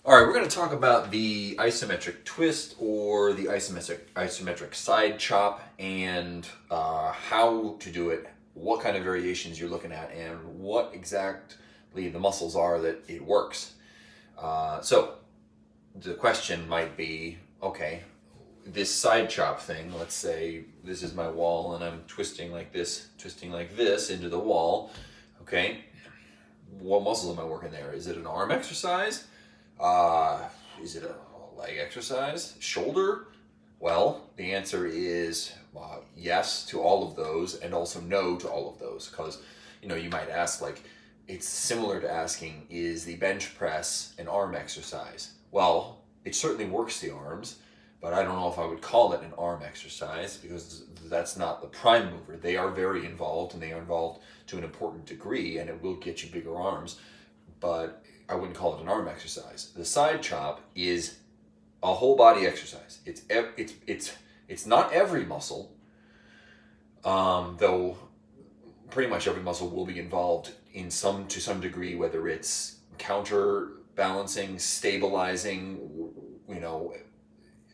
All right, we're going to talk about the isometric twist or the isometric side chop and how to do it, what kind of variations you're looking at, and what exactly the muscles are that it works. So the question might be, okay, this side chop thing, let's say this is my wall and I'm twisting like this into the wall, okay? What muscles am I working there? Is it an arm exercise? Is it a leg exercise? Shoulder? Well, the answer is yes to all of those and also no to all of those. Because, you might ask, like, it's similar to asking, is the bench press an arm exercise? Well, it certainly works the arms, but I don't know if I would call it an arm exercise because that's not the prime mover. They are very involved and they are involved to an important degree and it will get you bigger arms, but I wouldn't call it an arm exercise. The side chop is a whole body exercise. It's not every muscle, though pretty much every muscle will be involved to some degree, whether it's counterbalancing, stabilizing,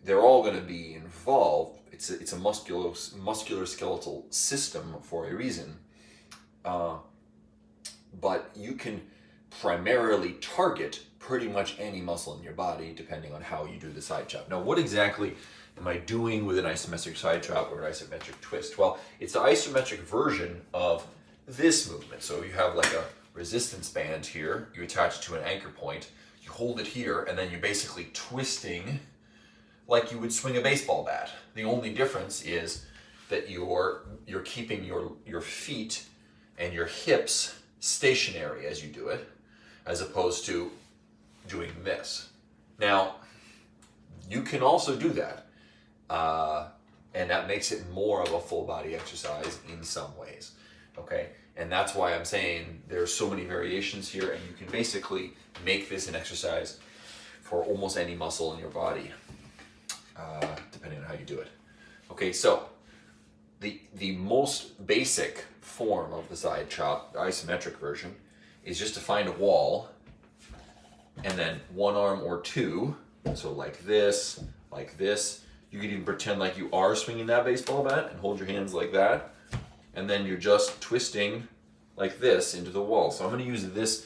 they're all going to be involved. It's a musculoskeletal system for a reason, but you can primarily target pretty much any muscle in your body depending on how you do the side chop. Now, what exactly am I doing with an isometric side chop or an isometric twist? Well, it's the isometric version of this movement. So you have like a resistance band here, you attach it to an anchor point, you hold it here, and then you're basically twisting like you would swing a baseball bat. The only difference is that you're keeping your feet and your hips stationary as you do it, as opposed to doing this. Now, you can also do that, and that makes it more of a full body exercise in some ways, okay? And that's why I'm saying there's so many variations here, and you can basically make this an exercise for almost any muscle in your body, depending on how you do it. Okay, so the most basic form of the side chop, the isometric version, is just to find a wall and then one arm or two, so like this. You could even pretend like you are swinging that baseball bat and hold your hands like that, and then you're just twisting like this into the wall. So I'm going to use this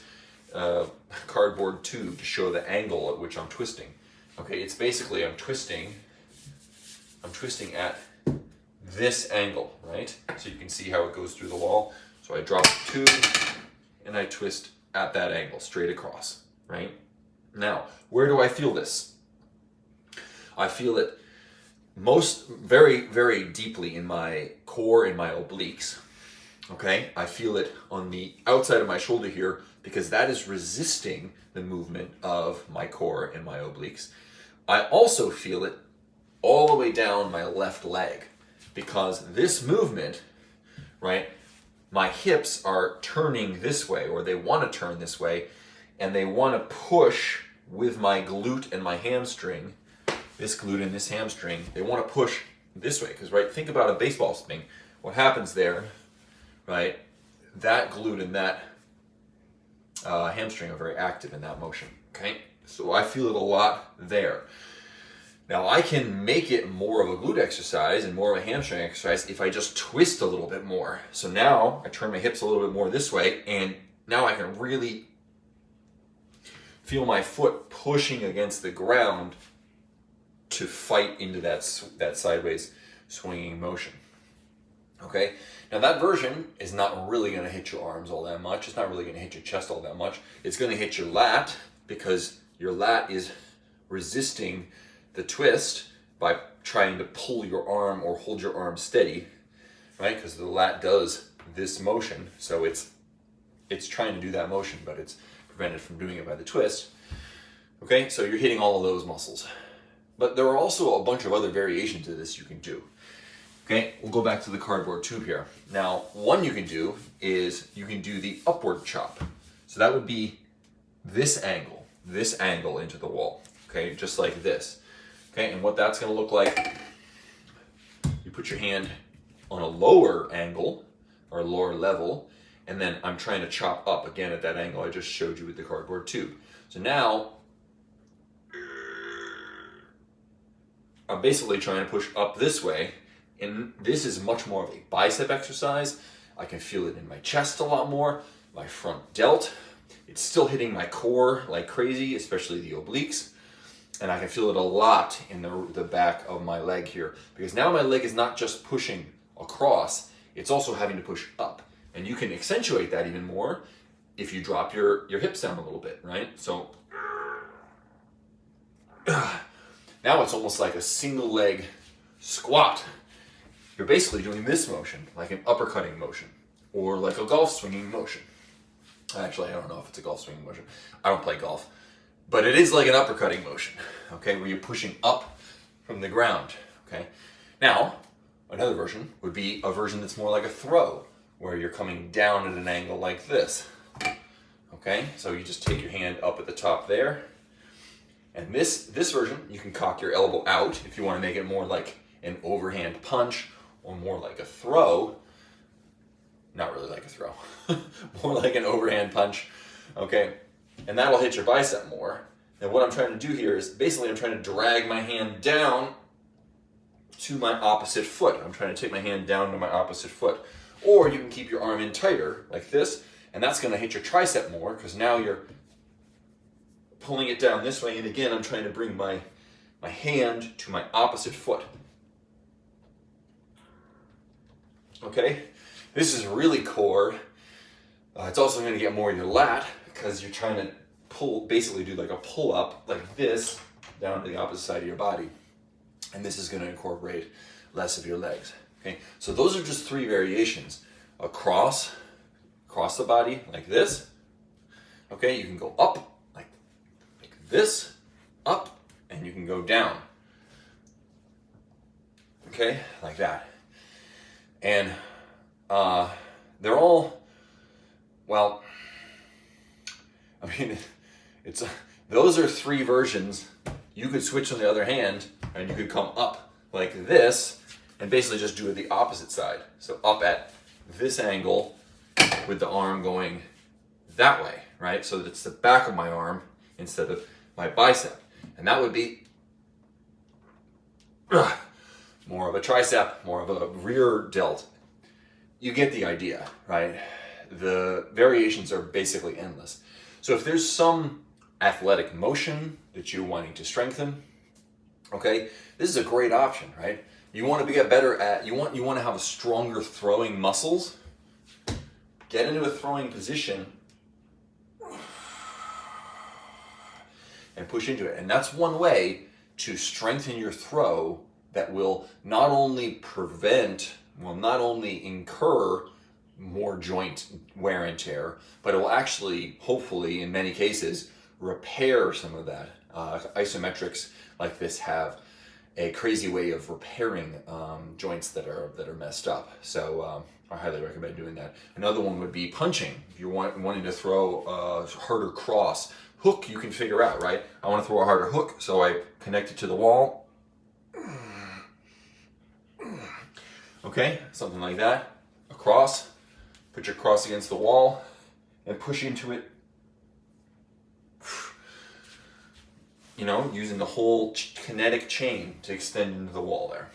cardboard tube to show the angle at which I'm twisting. Okay, it's basically I'm twisting at this angle, right? So you can see how it goes through the wall. So I drop the tube and I twist at that angle, straight across, right? Now, where do I feel this? I feel it very, very deeply in my core, in my obliques, okay? I feel it on the outside of my shoulder here because that is resisting the movement of my core and my obliques. I also feel it all the way down my left leg because this movement, right, my hips are turning this way, or they want to turn this way, and they want to push with my glute and my hamstring, this glute and this hamstring, they want to push this way. Because, right, think about a baseball swing. What happens there, right, that glute and that hamstring are very active in that motion, okay? So I feel it a lot there. Now, I can make it more of a glute exercise and more of a hamstring exercise if I just twist a little bit more. So now I turn my hips a little bit more this way, and now I can really feel my foot pushing against the ground to fight into that sideways swinging motion. Okay? Now, that version is not really going to hit your arms all that much. It's not really going to hit your chest all that much. It's going to hit your lat because your lat is resisting the twist by trying to pull your arm or hold your arm steady, right? Because the lat does this motion, so it's trying to do that motion, but it's prevented from doing it by the twist. Okay, so you're hitting all of those muscles. But there are also a bunch of other variations of this you can do. Okay, we'll go back to the cardboard tube here. Now, one you can do is you can do the upward chop. So that would be this angle into the wall, okay, just like this. Okay, and what that's going to look like, you put your hand on a lower angle or a lower level, and then I'm trying to chop up again at that angle I just showed you with the cardboard tube. So now I'm basically trying to push up this way, and this is much more of a bicep exercise. I can feel it in my chest a lot more, my front delt. It's still hitting my core like crazy, especially the obliques. And I can feel it a lot in the back of my leg here, because now my leg is not just pushing across, it's also having to push up. And you can accentuate that even more if you drop your hips down a little bit, right? So now it's almost like a single leg squat. You're basically doing this motion, like an uppercutting motion, or like a golf swinging motion. Actually, I don't know if it's a golf swinging motion. I don't play golf. But it is like an uppercutting motion, okay, where you're pushing up from the ground, okay? Now, another version would be a version that's more like a throw, where you're coming down at an angle like this, okay? So you just take your hand up at the top there. And this version, you can cock your elbow out if you want to make it more like an overhand punch or more like a throw. Not really like a throw, more like an overhand punch, okay? And that'll hit your bicep more. And what I'm trying to do here is basically I'm trying to drag my hand down to my opposite foot. I'm trying to take my hand down to my opposite foot. Or you can keep your arm in tighter like this, and that's going to hit your tricep more because now you're pulling it down this way. And again, I'm trying to bring my hand to my opposite foot. Okay? This is really core. It's also going to get more of your lat, because you're trying to basically do like a pull up like this down to the opposite side of your body. And this is going to incorporate less of your legs. Okay, so those are just 3 variations. Across the body like this. Okay, you can go up like this, up, and you can go down. Okay, like that. And they're all, well, I mean, those are 3 versions. You could switch on the other hand, and you could come up like this, and basically just do it the opposite side. So up at this angle, with the arm going that way, right? So that it's the back of my arm instead of my bicep, and that would be more of a tricep, more of a rear delt. You get the idea, right? The variations are basically endless. So if there's some athletic motion that you're wanting to strengthen, okay, this is a great option, right? You want to get better at, you want to have a stronger throwing muscles. Get into a throwing position and push into it. And that's one way to strengthen your throw that will not only incur more joint wear and tear, but it will actually, hopefully, in many cases, repair some of that. Isometrics like this have a crazy way of repairing joints that are messed up. So I highly recommend doing that. Another one would be punching. If you're wanting to throw a harder cross. Hook you can figure out, right? I want to throw a harder hook, so I connect it to the wall. Okay, something like that. A cross. Put your cross against the wall and push into it. You know, using the whole kinetic chain to extend into the wall there.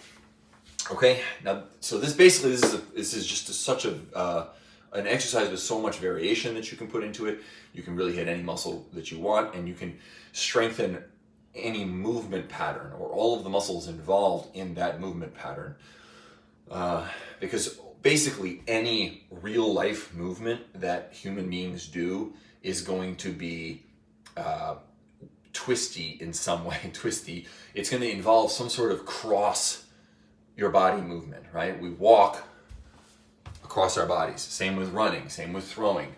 Okay, now, so this is just such an exercise with so much variation that you can put into it. You can really hit any muscle that you want, and you can strengthen any movement pattern or all of the muscles involved in that movement pattern. Because basically any real life movement that human beings do is going to be twisty in some way. It's going to involve some sort of cross your body movement, right? We walk across our bodies. Same with running, same with throwing.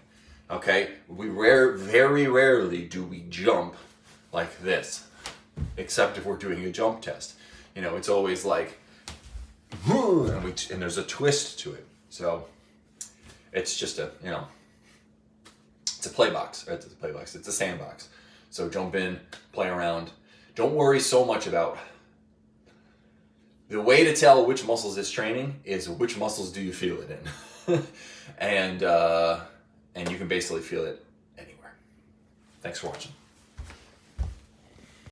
Okay? Very rarely do we jump like this, except if we're doing a jump test. You know, it's always like, and there's a twist to it. So it's just it's a play box. It's a play box. It's a sandbox. So jump in, play around. Don't worry so much about. The way to tell which muscles it's training is which muscles do you feel it in. and you can basically feel it anywhere. Thanks for watching.